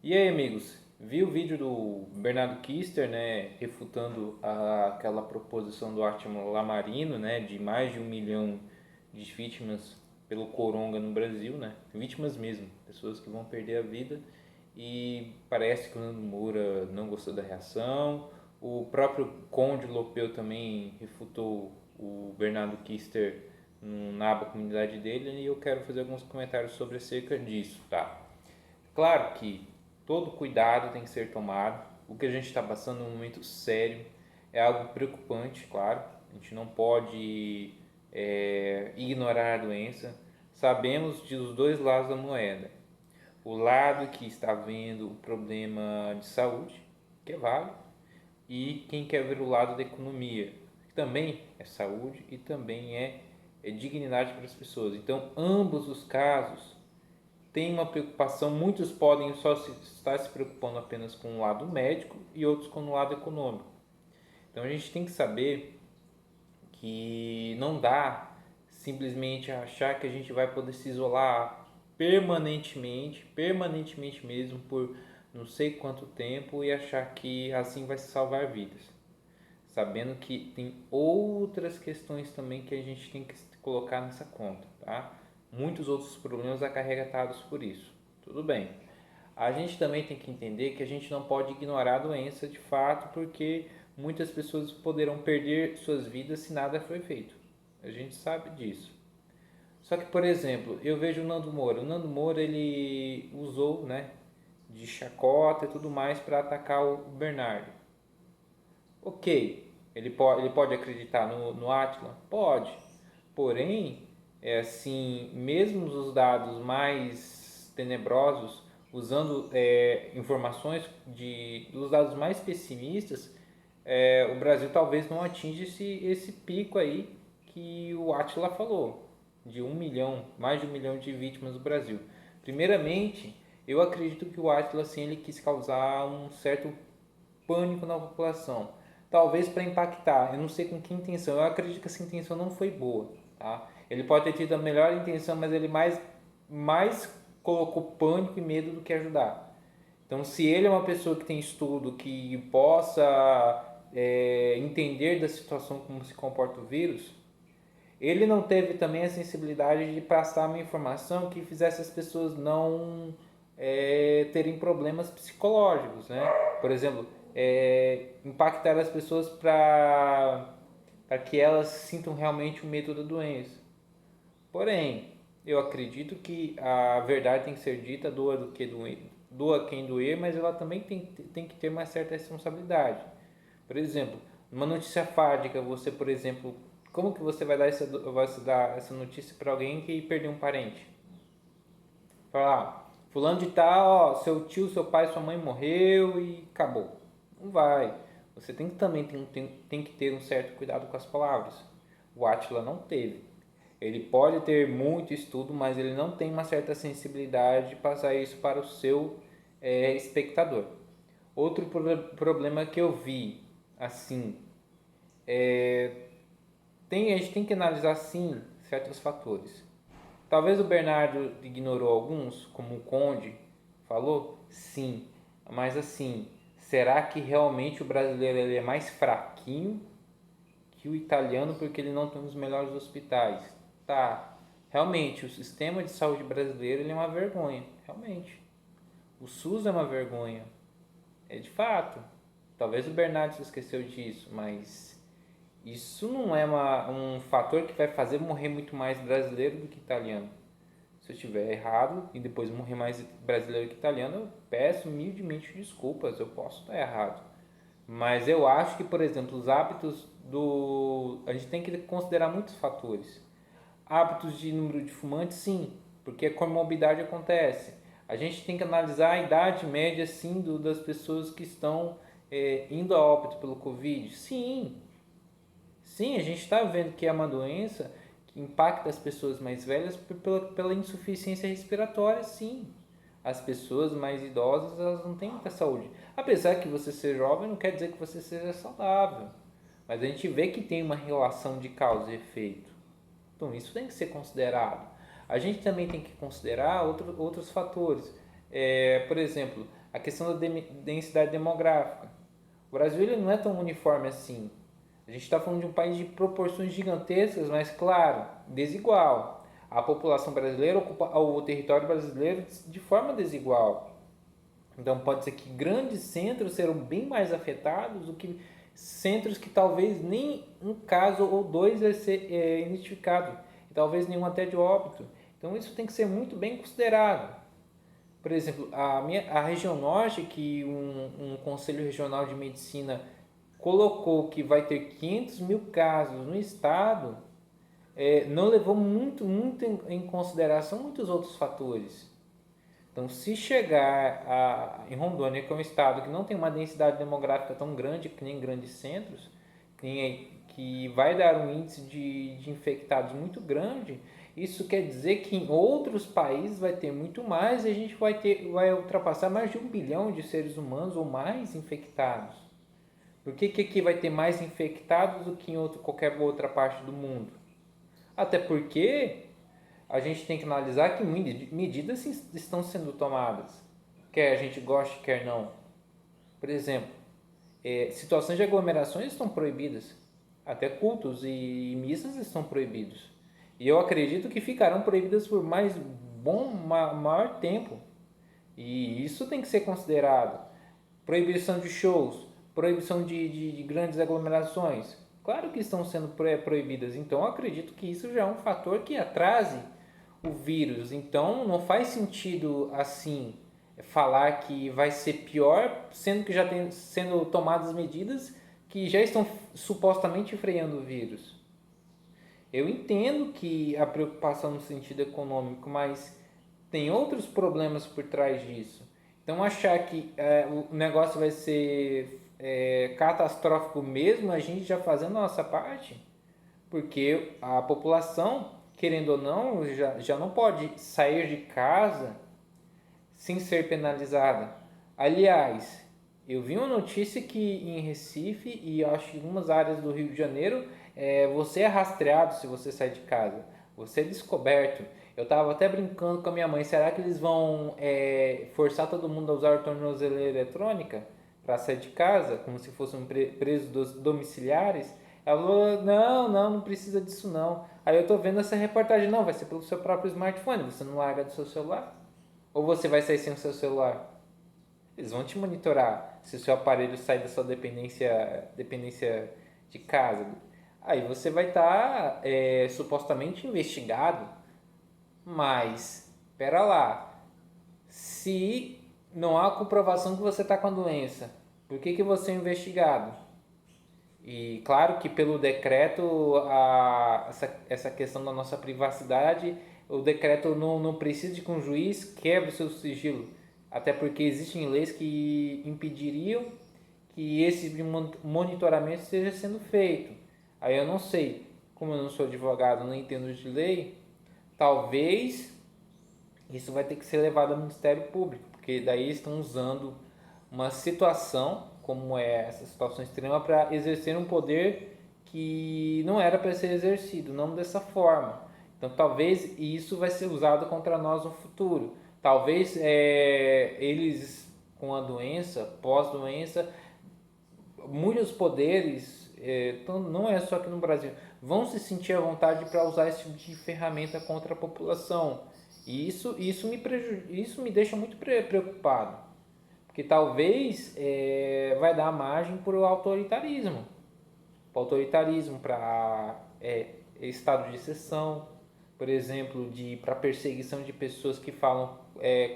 E aí, amigos, viu o vídeo do Bernardo Kister, né, refutando aquela proposição do Átila Lamarino, né, de mais de 1 milhão de vítimas pelo coronga no Brasil, né, vítimas mesmo, pessoas que vão perder a vida. E parece que o Nando Moura não gostou da reação. O próprio Conde Lopeu também refutou o Bernardo Kister na aba comunidade dele, e eu quero fazer alguns comentários sobre acerca disso, tá? Claro que todo cuidado tem que ser tomado. O que a gente está passando é um momento sério, é algo preocupante, claro. A gente não pode ignorar a doença. Sabemos dos dois lados da moeda. O lado que está vendo o problema de saúde, que é válido, e quem quer ver o lado da economia, que também é saúde e também é dignidade para as pessoas. Então, ambos os casos tem uma preocupação, muitos podem só estar se preocupando apenas com o lado médico e outros com o lado econômico. Então a gente tem que saber que não dá simplesmente achar que a gente vai poder se isolar permanentemente mesmo por não sei quanto tempo e achar que assim vai se salvar vidas. Sabendo que tem outras questões também que a gente tem que colocar nessa conta, tá? Muitos outros problemas acarretados por isso. Tudo bem. A gente também tem que entender que a gente não pode ignorar a doença de fato, porque muitas pessoas poderão perder suas vidas se nada for feito. A gente sabe disso. Só que, por exemplo, eu vejo o Nando Moura. O Nando Moura ele usou, né, de chacota e tudo mais para atacar o Bernardo. Ok, ele pode acreditar no Átila? Pode. Porém, é assim, mesmo os dados mais tenebrosos, usando informações dos dados mais pessimistas, o Brasil talvez não atinja esse pico aí que o Átila falou, de 1 milhão, mais de 1 milhão de vítimas no Brasil. Primeiramente, eu acredito que o Átila assim, ele quis causar um certo pânico na população. Talvez para impactar, eu não sei com que intenção, eu acredito que essa intenção não foi boa. Tá? Ele pode ter tido a melhor intenção, mas ele mais colocou pânico e medo do que ajudar. Então, se ele é uma pessoa que tem estudo, que possa entender da situação como se comporta o vírus, ele não teve também a sensibilidade de passar uma informação que fizesse as pessoas não terem problemas psicológicos, né? Por exemplo, impactar as pessoas para que elas sintam realmente o medo da doença. Porém, eu acredito que a verdade tem que ser dita, doa do que doer, doa quem doer, mas ela também tem que ter uma certa responsabilidade. Por exemplo, uma notícia fádica, você, por exemplo, como que você vai dar essa notícia para alguém que perdeu um parente? Falar, fulano de tal, ó, seu tio, seu pai, sua mãe morreu e acabou. Não vai. Você também tem que ter um certo cuidado com as palavras. O Átila não teve. Ele pode ter muito estudo, mas ele não tem uma certa sensibilidade de passar isso para o seu espectador. Outro problema que eu vi, assim, a gente tem que analisar sim certos fatores. Talvez o Bernardo ignorou alguns, como o Conde falou, sim, mas assim, será que realmente o brasileiro ele é mais fraquinho que o italiano porque ele não tem os melhores hospitais? Tá, realmente o sistema de saúde brasileiro ele é uma vergonha, realmente. O SUS é uma vergonha, é de fato. Talvez o Bernardo se esqueceu disso, mas isso não é um fator que vai fazer morrer muito mais brasileiro do que italiano. Se eu estiver errado e depois morrer mais brasileiro que italiano, eu peço humildemente desculpas, eu posso estar errado. Mas eu acho que, por exemplo, os hábitos do. A gente tem que considerar muitos fatores. Hábitos de número de fumantes, sim, porque a comorbidade acontece. A gente tem que analisar a idade média, sim, das pessoas que estão indo a óbito pelo Covid. Sim, sim, a gente está vendo que é uma doença que impacta as pessoas mais velhas pela insuficiência respiratória, sim. As pessoas mais idosas, elas não têm muita saúde. Apesar que você ser jovem não quer dizer que você seja saudável. Mas a gente vê que tem uma relação de causa e efeito. Então isso tem que ser considerado. A gente também tem que considerar outros fatores. Por exemplo, a questão da densidade demográfica. O Brasil ele não é tão uniforme assim. A gente está falando de um país de proporções gigantescas, mas, claro, desigual. A população brasileira ocupa o território brasileiro de forma desigual. Então, pode ser que grandes centros serão bem mais afetados do que centros que talvez nem um caso ou dois vai ser identificado, e talvez nenhum até de óbito. Então, isso tem que ser muito bem considerado. Por exemplo, a região norte, que um conselho regional de medicina colocou que vai ter 500 mil casos no estado, não levou muito em consideração muitos outros fatores. Então, se chegar em Rondônia, que é um estado que não tem uma densidade demográfica tão grande que nem grandes centros, que vai dar um índice de infectados muito grande, isso quer dizer que em outros países vai ter muito mais e a gente vai ultrapassar mais de 1 bilhão de seres humanos ou mais infectados. Por que aqui vai ter mais infectados do que em qualquer outra parte do mundo? Até porque a gente tem que analisar que medidas estão sendo tomadas, quer a gente goste, quer não. Por exemplo, situações de aglomerações estão proibidas, até cultos e missas estão proibidos. E eu acredito que ficarão proibidas por maior tempo. E isso tem que ser considerado. Proibição de shows, proibição de grandes aglomerações. Claro que estão sendo proibidas, então eu acredito que isso já é um fator que atrase o vírus. Então não faz sentido assim falar que vai ser pior, sendo que já tem sendo tomadas medidas que já estão supostamente freando o vírus. Eu entendo que a preocupação no sentido econômico, mas tem outros problemas por trás disso. Então achar que o negócio vai ser catastrófico mesmo, a gente já fazendo a nossa parte, porque a população, querendo ou não, já não pode sair de casa sem ser penalizada. Aliás, eu vi uma notícia que em Recife e acho que em algumas áreas do Rio de Janeiro, você é rastreado se você sai de casa, você é descoberto. Eu estava até brincando com a minha mãe, será que eles vão forçar todo mundo a usar tornozeleira eletrônica para sair de casa, como se fossem presos domiciliares? Ela falou, não precisa disso não. Aí eu tô vendo essa reportagem, não, vai ser pelo seu próprio smartphone, você não larga do seu celular? Ou você vai sair sem o seu celular? Eles vão te monitorar se o seu aparelho sair da sua dependência de casa. Aí você vai estar supostamente investigado, mas, pera lá, se não há comprovação que você está com a doença, por que você é investigado? E claro que pelo decreto, essa questão da nossa privacidade, o decreto não precisa de que um juiz quebre o seu sigilo, até porque existem leis que impediriam que esse monitoramento esteja sendo feito. Aí eu não sei, como eu não sou advogado, não entendo de lei, talvez isso vai ter que ser levado ao Ministério Público, porque daí estão usando uma situação, como é essa situação extrema, para exercer um poder que não era para ser exercido, não dessa forma. Então talvez isso vai ser usado contra nós no futuro. Talvez eles com a doença, pós-doença, muitos poderes, não é só aqui no Brasil, vão se sentir à vontade para usar esse tipo de ferramenta contra a população. E isso me deixa muito preocupado, porque talvez vai dar margem para o autoritarismo, para estado de exceção, por exemplo, para perseguição de pessoas que falam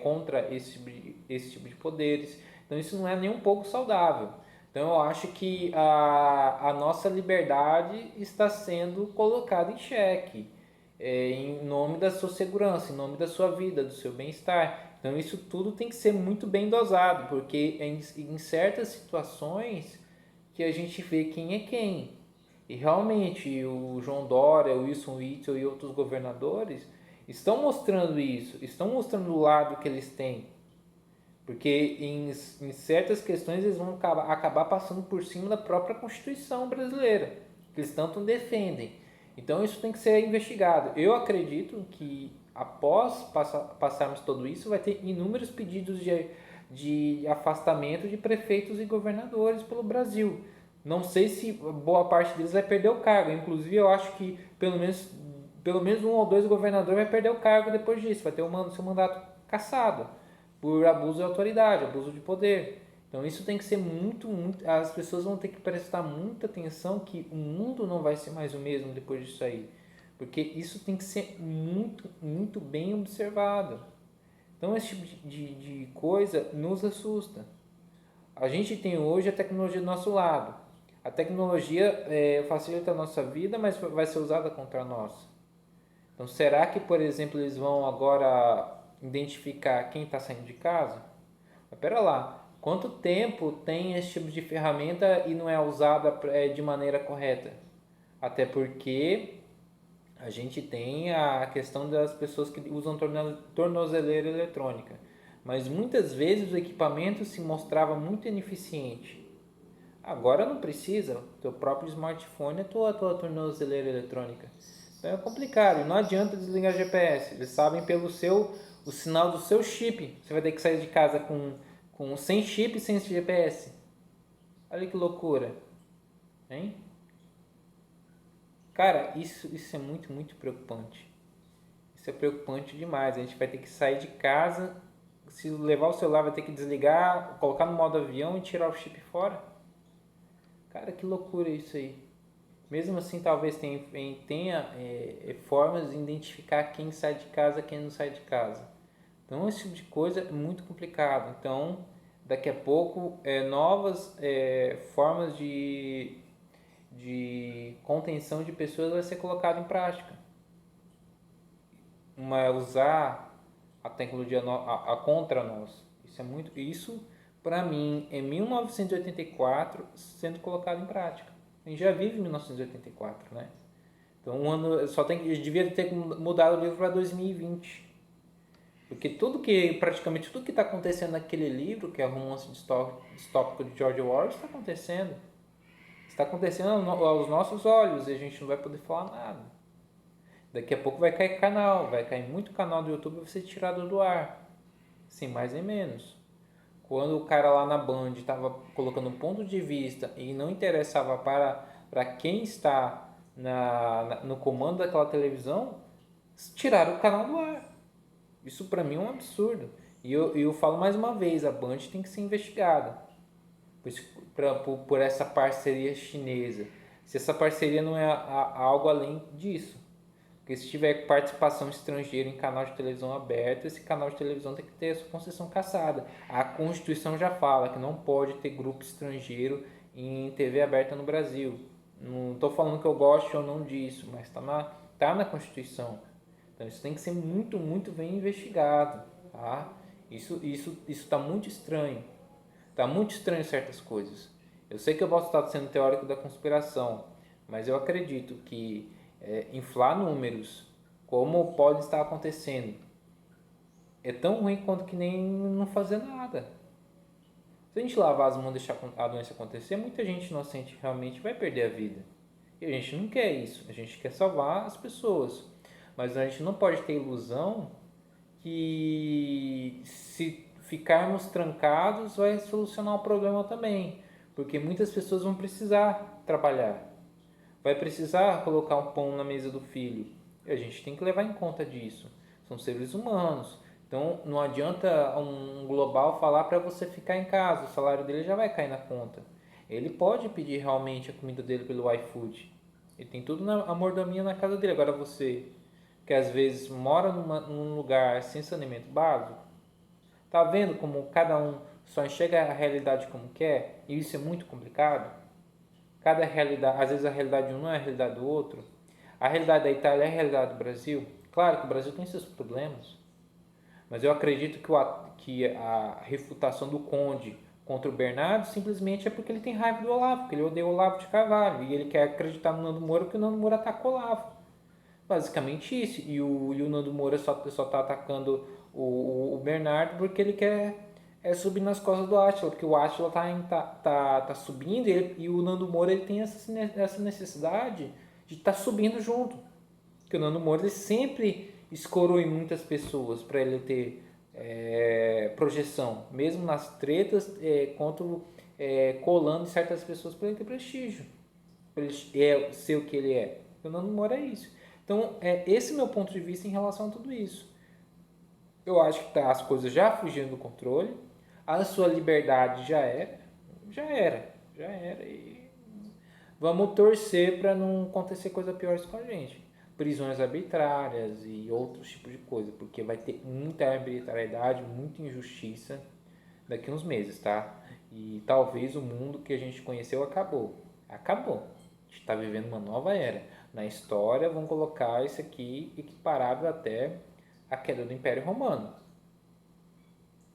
contra esse tipo de poderes. Então isso não é nem um pouco saudável. Então eu acho que a nossa liberdade está sendo colocada em xeque, em nome da sua segurança, em nome da sua vida, do seu bem-estar. Então isso tudo tem que ser muito bem dosado, porque em certas situações que a gente vê quem é quem. E realmente o João Dória, o Wilson Witzel e outros governadores estão mostrando isso, estão mostrando o lado que eles têm. Porque em certas questões eles vão acabar passando por cima da própria Constituição brasileira, que eles tanto defendem. Então isso tem que ser investigado. Eu acredito que após passarmos tudo isso, vai ter inúmeros pedidos de afastamento de prefeitos e governadores pelo Brasil. Não sei se boa parte deles vai perder o cargo. Inclusive, eu acho que pelo menos um ou dois governadores vai perder o cargo depois disso. Vai ter seu mandato cassado por abuso de autoridade, abuso de poder. Então isso tem que ser muito, as pessoas vão ter que prestar muita atenção que o mundo não vai ser mais o mesmo depois disso aí. Porque isso tem que ser muito, muito bem observado. Então esse tipo de coisa nos assusta. A gente tem hoje a tecnologia do nosso lado. A tecnologia facilita a nossa vida, mas vai ser usada contra nós. Então será que, por exemplo, eles vão agora identificar quem está saindo de casa? Mas pera lá, quanto tempo tem esse tipo de ferramenta e não é usada de maneira correta? Até porque a gente tem a questão das pessoas que usam tornozeleira eletrônica. Mas muitas vezes o equipamento se mostrava muito ineficiente. Agora não precisa, teu próprio smartphone é tua tornozeleira eletrônica. Então é complicado, não adianta desligar GPS. Eles sabem o sinal do seu chip. Você vai ter que sair de casa sem chip e sem GPS. Olha que loucura, hein? Cara, isso é muito, muito preocupante. Isso é preocupante demais. A gente vai ter que sair de casa, se levar o celular vai ter que desligar, colocar no modo avião e tirar o chip fora. Cara, que loucura isso aí. Mesmo assim, talvez tenha formas de identificar quem sai de casa e quem não sai de casa. Então, esse tipo de coisa é muito complicado. Então, daqui a pouco, novas formas de contenção de pessoas vai ser colocado em prática. Usar a tecnologia contra nós. Isso para mim é 1984 sendo colocado em prática. A gente já vive 1984, né? Então devia ter mudado o livro para 2020. Porque praticamente tudo que está acontecendo naquele livro, que é o romance distópico de George Orwell, está acontecendo. Está acontecendo aos nossos olhos e a gente não vai poder falar nada. Daqui a pouco vai cair muito canal do YouTube e vai ser tirado do ar, sem mais nem menos. Quando o cara lá na Band estava colocando um ponto de vista e não interessava para quem está no comando daquela televisão, tiraram o canal do ar. Isso para mim é um absurdo. E eu falo mais uma vez, a Band tem que ser investigada por essa parceria chinesa. Se essa parceria não é algo além disso. Porque se tiver participação estrangeira em canal de televisão aberto, esse canal de televisão tem que ter a sua concessão cassada. A Constituição já fala que não pode ter grupo estrangeiro em TV aberta no Brasil. Não estou falando que eu gosto ou não disso, mas tá na Constituição. Então isso tem que ser muito, muito bem investigado. Tá? Isso está muito estranho. Está muito estranho certas coisas. Eu sei que eu posso estar sendo teórico da conspiração, mas eu acredito que inflar números, como pode estar acontecendo, é tão ruim quanto que nem não fazer nada. Se a gente lavar as mãos e deixar a doença acontecer, muita gente inocente realmente vai perder a vida. E a gente não quer isso, a gente quer salvar as pessoas. Mas a gente não pode ter ilusão que se ficarmos trancados vai solucionar o problema também. Porque muitas pessoas vão precisar trabalhar. Vai precisar colocar um pão na mesa do filho. E a gente tem que levar em conta disso. São seres humanos. Então não adianta um global falar para você ficar em casa. O salário dele já vai cair na conta. Ele pode pedir realmente a comida dele pelo iFood. Ele tem tudo a mordomia na casa dele. Agora você, que às vezes mora num lugar sem saneamento básico, tá vendo como cada um só enxerga a realidade como quer? E isso é muito complicado. Cada realidade, às vezes a realidade de um não é a realidade do outro. A realidade da Itália é a realidade do Brasil. Claro que o Brasil tem seus problemas, mas eu acredito que a refutação do Conde contra o Bernardo simplesmente é porque ele tem raiva do Olavo, porque ele odeia o Olavo de Carvalho e ele quer acreditar no Nando Moura porque o Nando Moura atacou o Olavo. Basicamente isso. E o Nando Moura só está atacando o Bernardo porque ele quer subir nas costas do Átila, porque o Átila tá subindo e o Nando Moura ele tem essa necessidade de estar subindo junto. Porque o Nando Moura ele sempre escorou em muitas pessoas para ele ter projeção, mesmo nas tretas, colando em certas pessoas para ele ter prestígio, para ele ser o que ele é. O Nando Moura é isso. Então, esse é meu ponto de vista em relação a tudo isso. Eu acho que as coisas já fugindo do controle, a sua liberdade já era e vamos torcer para não acontecer coisa pior com a gente. Prisões arbitrárias e outros tipos de coisa, porque vai ter muita arbitrariedade, muita injustiça daqui uns meses, tá? E talvez o mundo que a gente conheceu acabou. Acabou. A gente está vivendo uma nova era. Na história, vamos colocar isso aqui equiparado até a queda do Império Romano.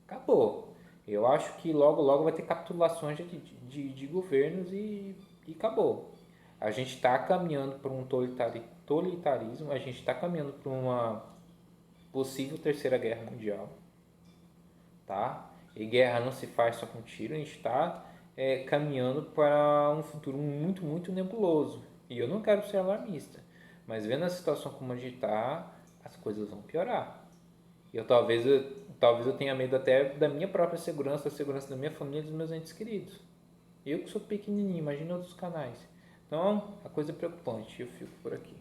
Acabou. Eu acho que logo, logo vai ter capitulações de governos e acabou. A gente está caminhando para um totalitarismo, a gente está caminhando para uma possível terceira guerra mundial, tá? E guerra não se faz só com tiro, a gente está caminhando para um futuro muito, muito nebuloso. E eu não quero ser alarmista, mas vendo a situação como a gente está, as coisas vão piorar. E talvez eu tenha medo até da minha própria segurança, da segurança da minha família e dos meus entes queridos. Eu que sou pequenininho, imagina outros canais. Então, a coisa é preocupante, eu fico por aqui.